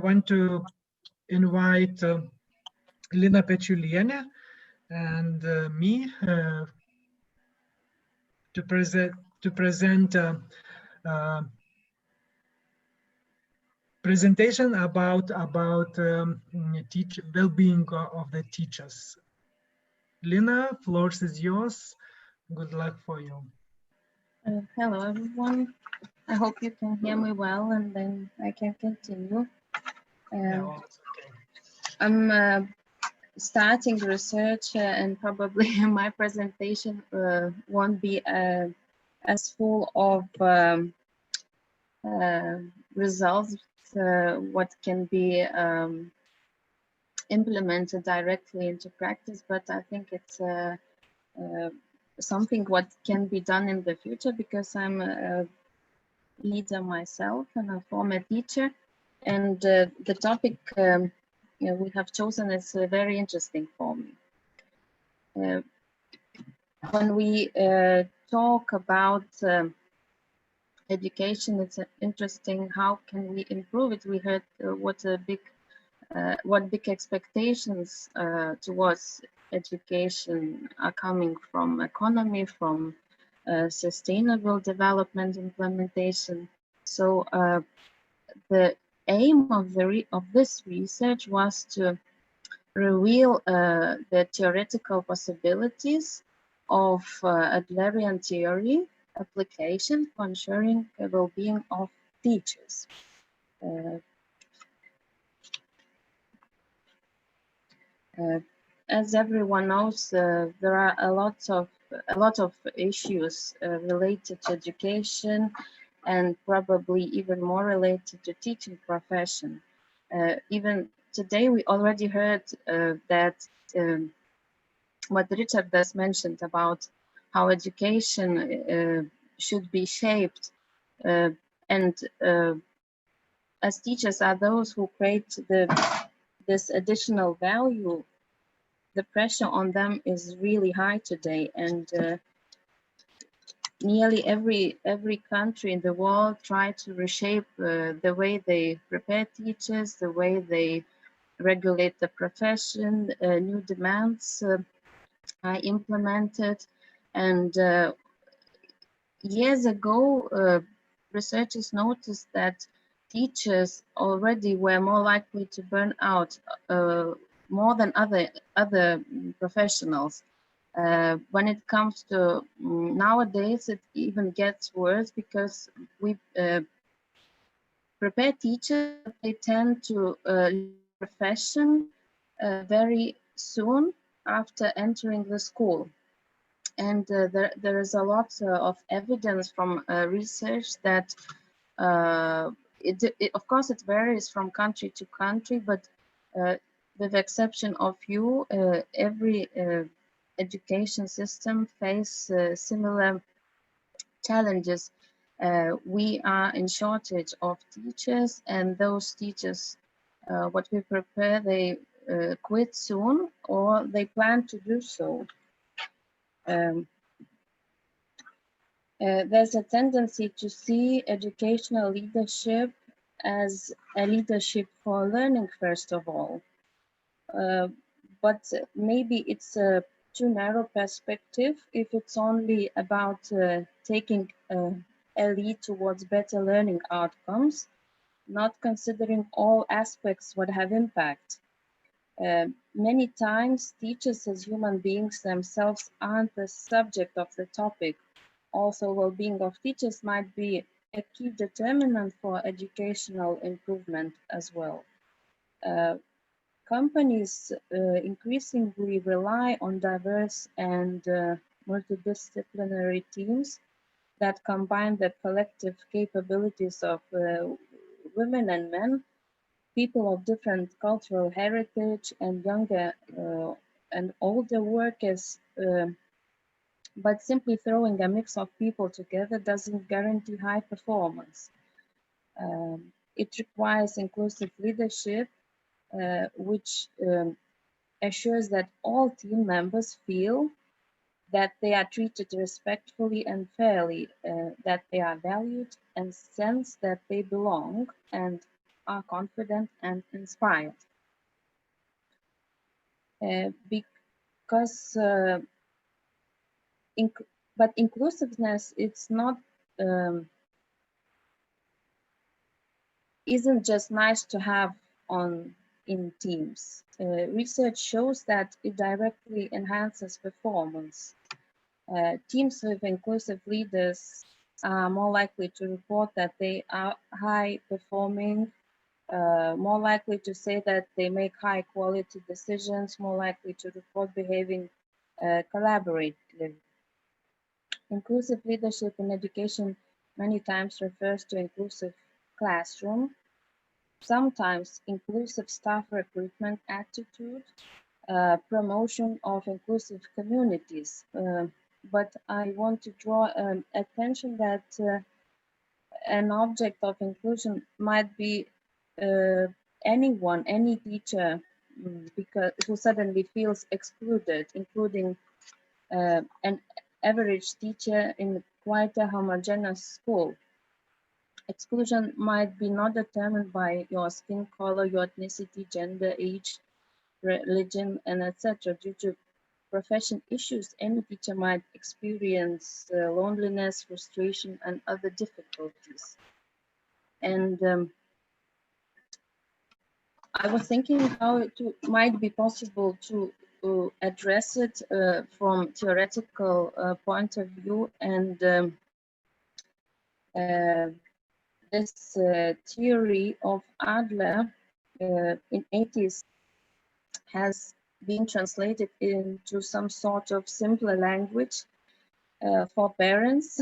want to invite Lina PEČIULIENę and me to present presentation about well-being of the teachers. Lina, floor is yours. Good luck for you. Hello, everyone. I hope you can hear me well, and then I can continue. I'm starting research, and probably my presentation won't be as full of results what can be implemented directly into practice, but I think it's something what can be done in the future, because I'm a leader myself and a former teacher, and the topic we have chosen is very interesting for me. When we talk about education, it's interesting how can we improve it. We heard what big expectations towards education are coming from economy, from sustainable development implementation. So the aim of this research was to reveal the theoretical possibilities of Adlerian theory application for ensuring the well-being of teachers. As everyone knows, there are a lot of issues related to education, and probably even more related to teaching profession. Even today, we already heard that what Richard has mentioned about how education should be shaped, and as teachers are those who create this additional value. The pressure on them is really high today, and nearly every country in the world try to reshape the way they prepare teachers, the way they regulate the profession. New demands are implemented, and years ago researchers noticed that teachers already were more likely to burn out more than other professionals. When it comes to nowadays, it even gets worse, because we prepare teachers, they tend to leave the profession very soon after entering the school. And there is a lot of evidence from research that of course it varies from country to country, but with exception of few, every education system face similar challenges. We are in shortage of teachers, and those teachers, what we prepare, they quit soon, or they plan to do so. There's a tendency to see educational leadership as a leadership for learning, first of all. But maybe it's a too narrow perspective if it's only about taking a lead towards better learning outcomes, not considering all aspects what have impact. Many times teachers as human beings themselves aren't the subject of the topic. Also, well-being of teachers might be a key determinant for educational improvement as well. Companies increasingly rely on diverse and multidisciplinary teams that combine the collective capabilities of women and men, people of different cultural heritage, and younger and older workers. But simply throwing a mix of people together doesn't guarantee high performance. It requires inclusive leadership, which assures that all team members feel that they are treated respectfully and fairly, that they are valued, and sense that they belong, and are confident and inspired. Because but inclusiveness, it's not isn't just nice to have in teams. Research shows that it directly enhances performance. Teams with inclusive leaders are more likely to report that they are high performing, more likely to say that they make high quality decisions, more likely to report behaving collaboratively. Inclusive leadership in education many times refers to inclusive classroom, sometimes inclusive staff recruitment attitude, promotion of inclusive communities. But I want to draw attention that an object of inclusion might be anyone, any teacher, because who suddenly feels excluded, including an average teacher in quite a homogeneous school. Exclusion might be not determined by your skin color, your ethnicity, gender, age, religion, and etc. Due to profession issues, any teacher might experience loneliness, frustration, and other difficulties. And I was thinking how it might be possible to address it from theoretical point of view, and this theory of Adler in 80s has been translated into some sort of simpler language for parents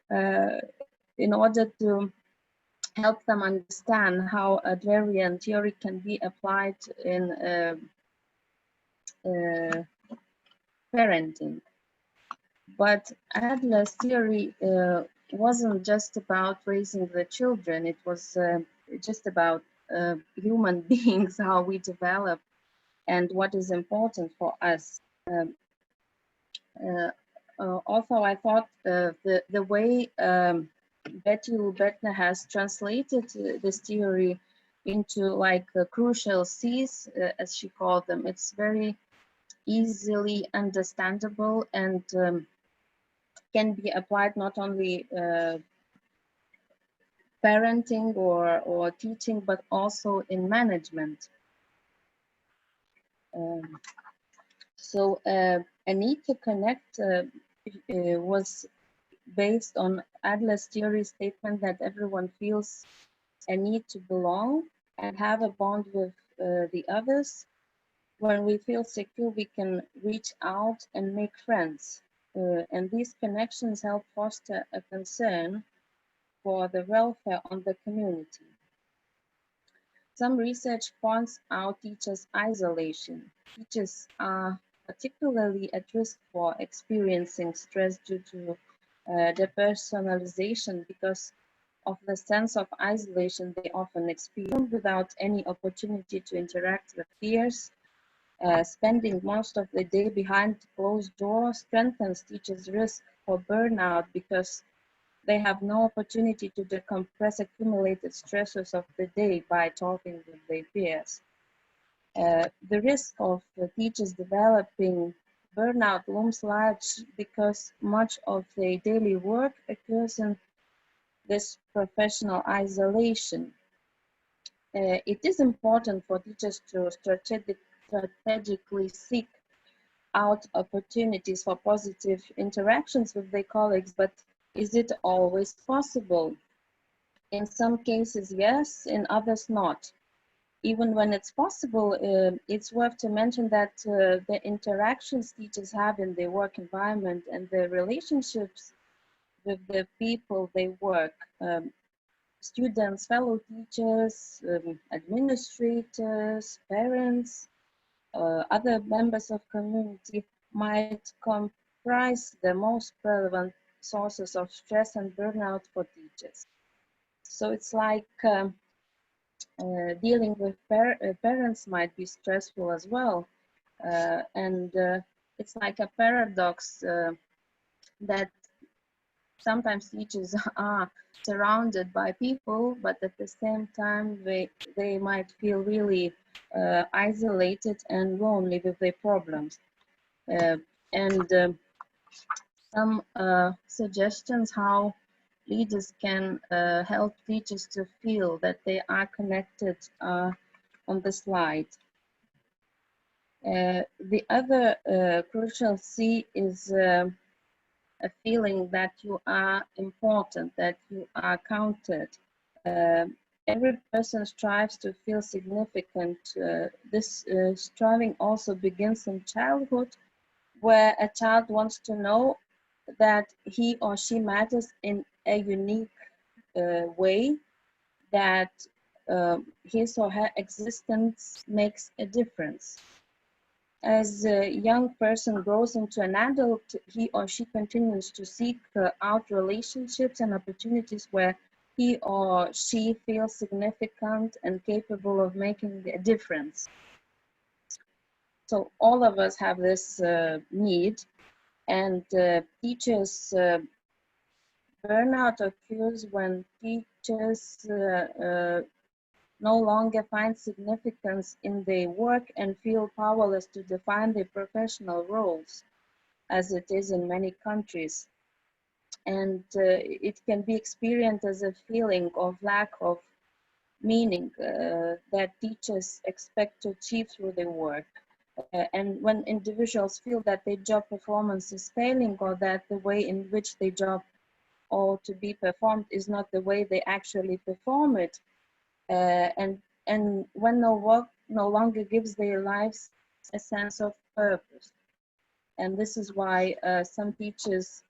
in order to help them understand how Adlerian theory can be applied in parenting. But Adler's theory wasn't just about raising the children, it was just about human beings, how we develop and what is important for us. Also, I thought the way PEČIULieň has translated this theory into like crucial C's, as she called them, it's very easily understandable and can be applied not only parenting or teaching, but also in management. So a need to connect was based on Adler's theory statement that everyone feels a need to belong and have a bond with the others. When we feel secure, we can reach out and make friends. And these connections help foster a concern for the welfare of the community. Some research points out teachers' isolation. Teachers are particularly at risk for experiencing stress due to depersonalization because of the sense of isolation they often experience without any opportunity to interact with peers. Spending most of the day behind closed doors strengthens teachers' risk for burnout because they have no opportunity to decompress accumulated stresses of the day by talking with their peers. The risk of teachers developing burnout looms large because much of their daily work occurs in this professional isolation. It is important for teachers to strategically seek out opportunities for positive interactions with their colleagues, but is it always possible? In some cases, yes, in others, not. Even when it's possible, it's worth to mention that the interactions teachers have in their work environment and the relationships with the people they work, students, fellow teachers, administrators, parents, other members of community might comprise the most relevant sources of stress and burnout for teachers. So it's like dealing with parents might be stressful as well. And it's like a paradox that sometimes teachers are surrounded by people, but at the same time they might feel really isolated and lonely with their problems. And some suggestions how leaders can help teachers to feel that they are connected on the slide. The other crucial C is a feeling that you are important, that you are counted. Every person strives to feel significant. This striving also begins in childhood, where a child wants to know that he or she matters in a unique way, that his or her existence makes a difference. As a young person grows into an adult, he or she continues to seek out relationships and opportunities where he or she feels significant and capable of making a difference. So all of us have this need, and teachers burnout occurs when teachers no longer find significance in their work and feel powerless to define their professional roles, as it is in many countries. And it can be experienced as a feeling of lack of meaning that teachers expect to achieve through their work. And when individuals feel that their job performance is failing, or that the way in which their job ought to be performed is not the way they actually perform it, and when work no longer gives their lives a sense of purpose. And this is why some teachers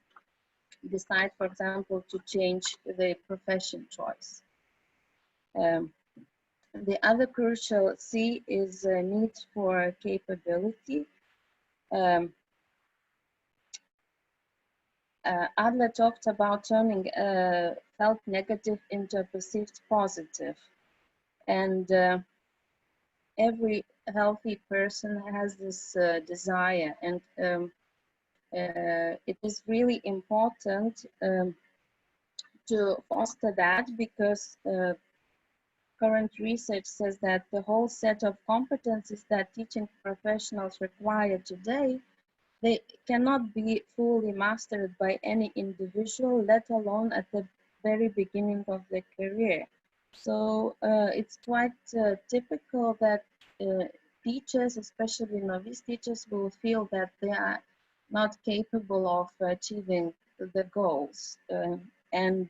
decide, for example, to change their profession choice. The other crucial C is a need for capability. Adler talked about turning felt negative into a perceived positive. And every healthy person has this desire, and it is really important to foster that, because current research says that the whole set of competencies that teaching professionals require today, they cannot be fully mastered by any individual, let alone at the very beginning of their career. So it's quite typical that teachers, especially novice teachers, will feel that they are not capable of achieving the goals. And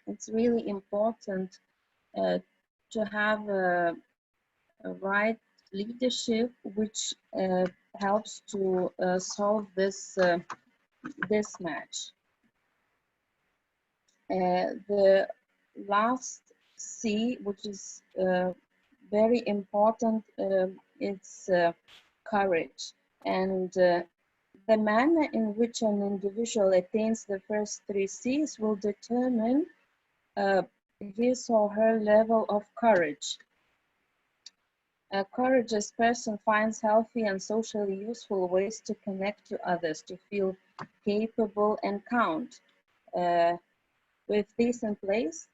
it's really important to have a right leadership which helps to solve this mismatch. The last C, which is very important, it's courage. And the manner in which an individual attains the first three C's will determine his or her level of courage. A courageous person finds healthy and socially useful ways to connect to others, to feel capable and count. With this in place,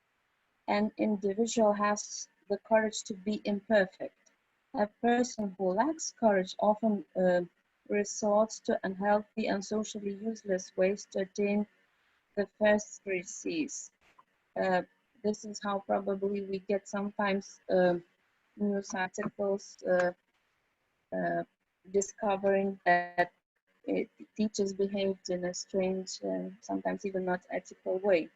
an individual has the courage to be imperfect. A person who lacks courage often resorts to unhealthy and socially useless ways to attain the first three C's. This is how probably we get sometimes news articles discovering that teachers behaved in a strange, sometimes even not ethical way.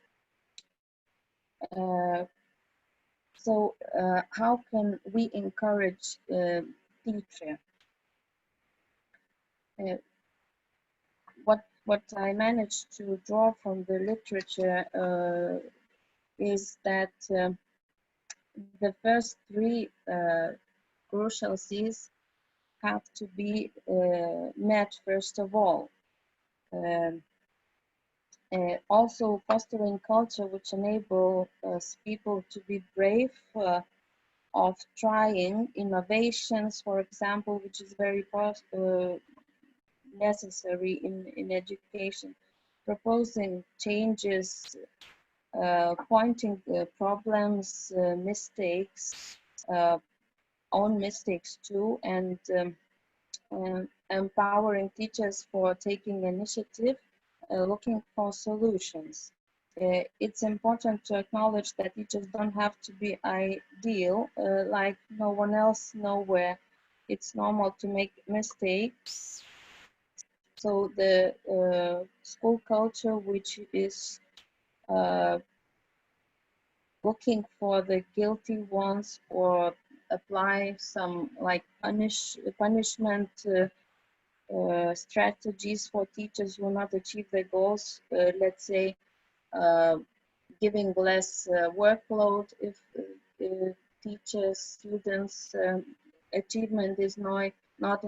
So how can we encourage teacher? What I managed to draw from the literature is that the first three crucial C's have to be met first of all. Also fostering culture which enables people to be brave of trying innovations, for example, which is very necessary in education. proposing changes, pointing problems, mistakes, own mistakes too, and empowering teachers for taking initiative, looking for solutions. It's important to acknowledge that teachers don't have to be ideal, like no one else nowhere. It's normal to make mistakes. So the school culture, which is looking for the guilty ones or apply some like punishment strategies for teachers who will not achieve their goals, let's say giving less workload if teachers, students achievement is not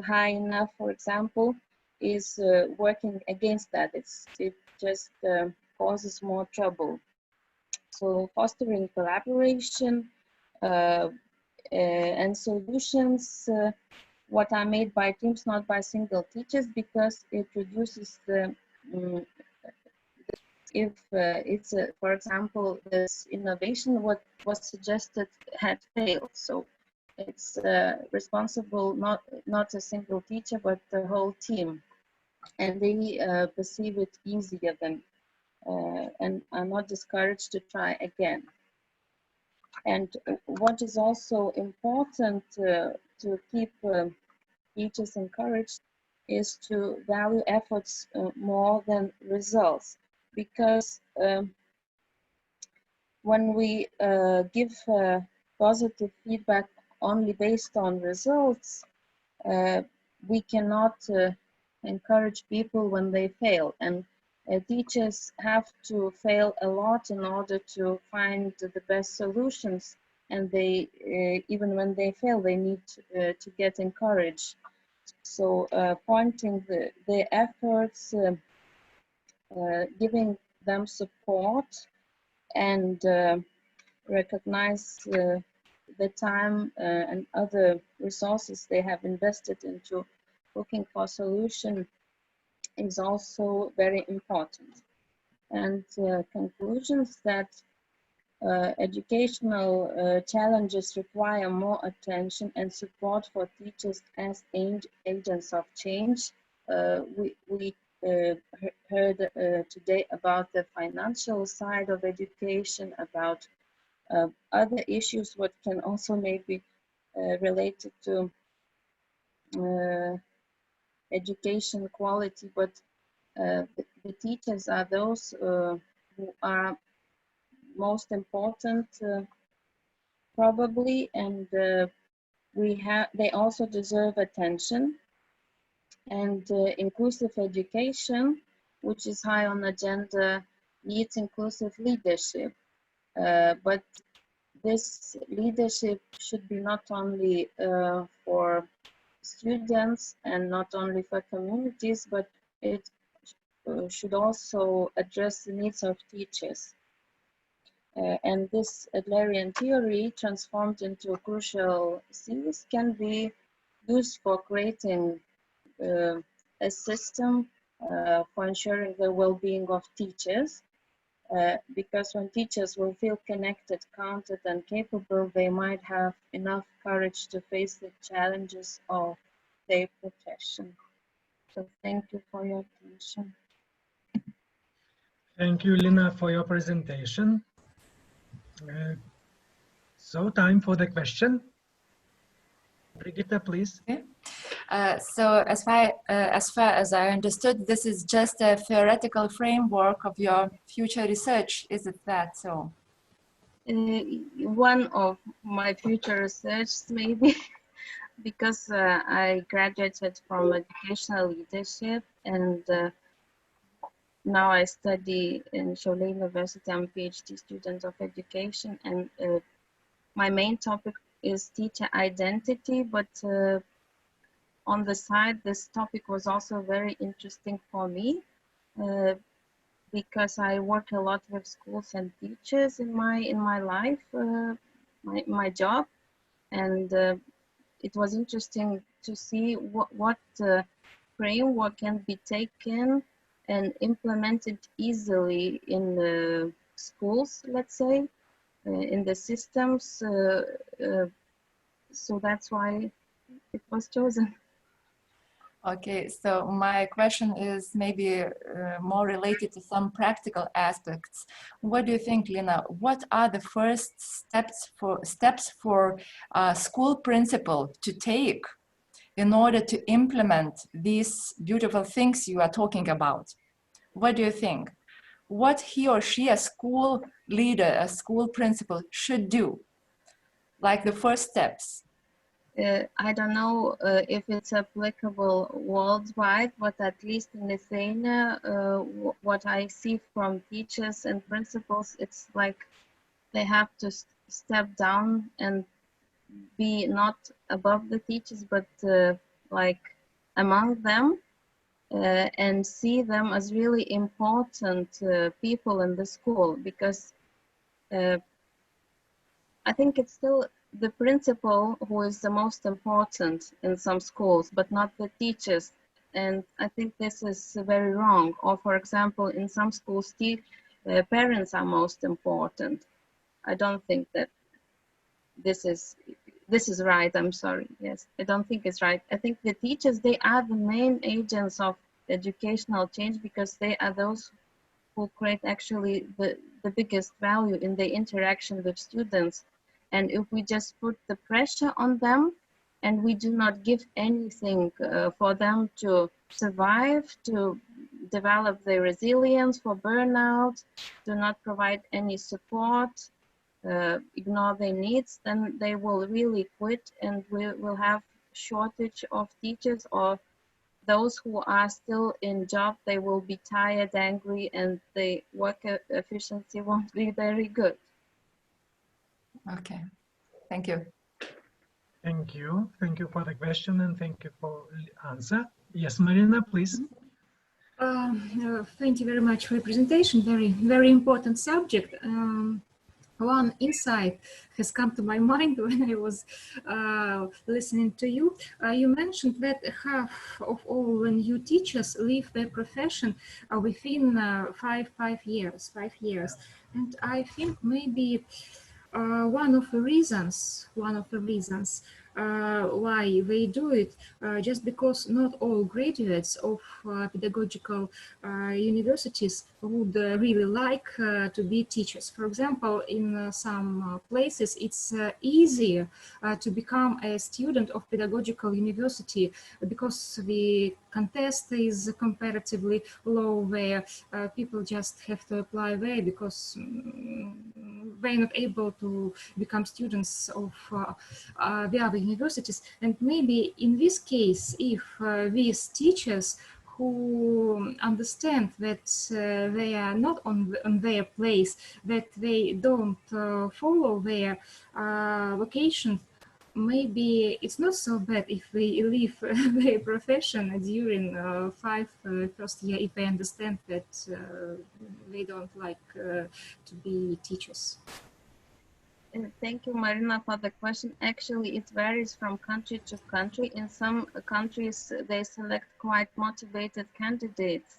high enough, for example, is working against that. It just causes more trouble. So fostering collaboration and solutions what are made by teams, not by single teachers, because it reduces the if it's for example, this innovation what was suggested had failed, so it's responsible not a single teacher but the whole team, and they perceive it easier than and are not discouraged to try again. And what is also important to keep teachers encouraged is to value efforts more than results, because when we give positive feedback only based on results, we cannot encourage people when they fail, and teachers have to fail a lot in order to find the best solutions, and they even when they fail they need to get encouraged. So pointing the efforts, giving them support, and recognize the time and other resources they have invested into looking for solution is also very important. And conclusions that educational challenges require more attention and support for teachers as agents of change. We heard today about the financial side of education, about other issues what can also maybe related to education quality, but the teachers are those who are most important probably, and they also deserve attention. And inclusive education, which is high on the agenda, needs inclusive leadership, but this leadership should be not only for students and not only for communities, but it should also address the needs of teachers. And this Adlerian theory, transformed into crucial Cs, can be used for creating a system for ensuring the well-being of teachers. Because when teachers will feel connected, counted, and capable, they might have enough courage to face the challenges of their profession. So thank you for your attention. Thank you, Lina, for your presentation. So time for the question. Brigitte, please. Okay. So as far as I understood, this is just a theoretical framework of your future research. Is it that so? One of my future research, maybe, because I graduated from educational leadership, and now I study in Šiauliai University. I'm a PhD student of education, and my main topic is teacher identity, but on the side, this topic was also very interesting for me because I work a lot with schools and teachers in my life, my job, and it was interesting to see what framework can be taken and implemented easily in the schools, let's say, in the systems. So that's why it was chosen. Okay, so my question is maybe more related to some practical aspects. What do you think, Lina? What are the first steps for a school principal to take in order to implement these beautiful things you are talking about? What do you think? What he or she, a school leader, a school principal, should do? Like the first steps? I don't know if it's applicable worldwide, but at least in Lithuania, what I see from teachers and principals, it's like they have to step down and be not above the teachers, but like among them, and see them as really important people in the school, because I think it's still the principal who is the most important in some schools, but not the teachers. And I think this is very wrong. Or for example, in some schools, parents are most important. I don't think that this is right. I'm sorry. Yes, I don't think it's right. I think the teachers, they are the main agents of educational change, because they are those who create actually the biggest value in the interaction with students. And if we just put the pressure on them and we do not give anything for them to survive, to develop their resilience for burnout, do not provide any support, ignore their needs, then they will really quit, and we will have shortage of teachers, or those who are still in job, they will be tired, angry, and the work efficiency won't be very good. Okay, thank you. Thank you. Thank you for the question, and thank you for the answer. Yes, Marina, please. Thank you very much for your presentation. Very important subject. One insight has come to my mind when I was listening to you. You mentioned that half of all new teachers leave their profession within 5 years. And I think maybe one of the reasons why they do it, just because not all graduates of pedagogical universities would really like to be teachers. For example, in some places, it's easier to become a student of pedagogical university because the contest is comparatively low there. People just have to apply there because they're not able to become students of the other universities. And maybe in this case, if these teachers who understand that they are not on their place, that they don't follow their vocation, maybe it's not so bad if they leave their profession during first year, if they understand that they don't like to be teachers. Thank you, Marina, for the question. Actually, it varies from country to country. In some countries, they select quite motivated candidates.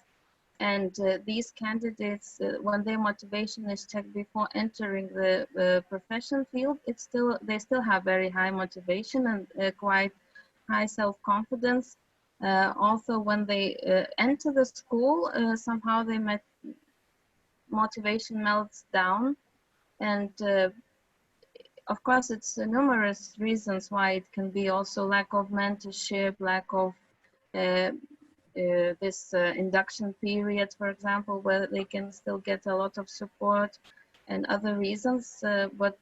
And these candidates, when their motivation is checked before entering the profession field, they still have very high motivation and quite high self-confidence. Also, when they enter the school, somehow their motivation melts down. And of course, it's numerous reasons why it can be also lack of mentorship, lack of this induction period, for example, where they can still get a lot of support, and other reasons. But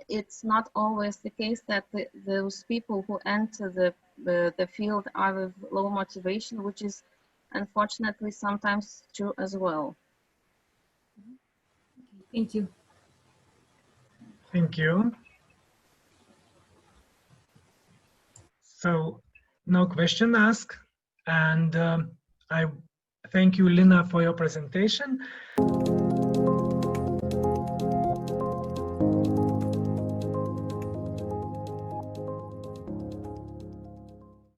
it's not always the case that those people who enter the field are with low motivation, which is unfortunately sometimes true as well. Thank you. Thank you. So no question asked, and I thank you, Lina, for your presentation.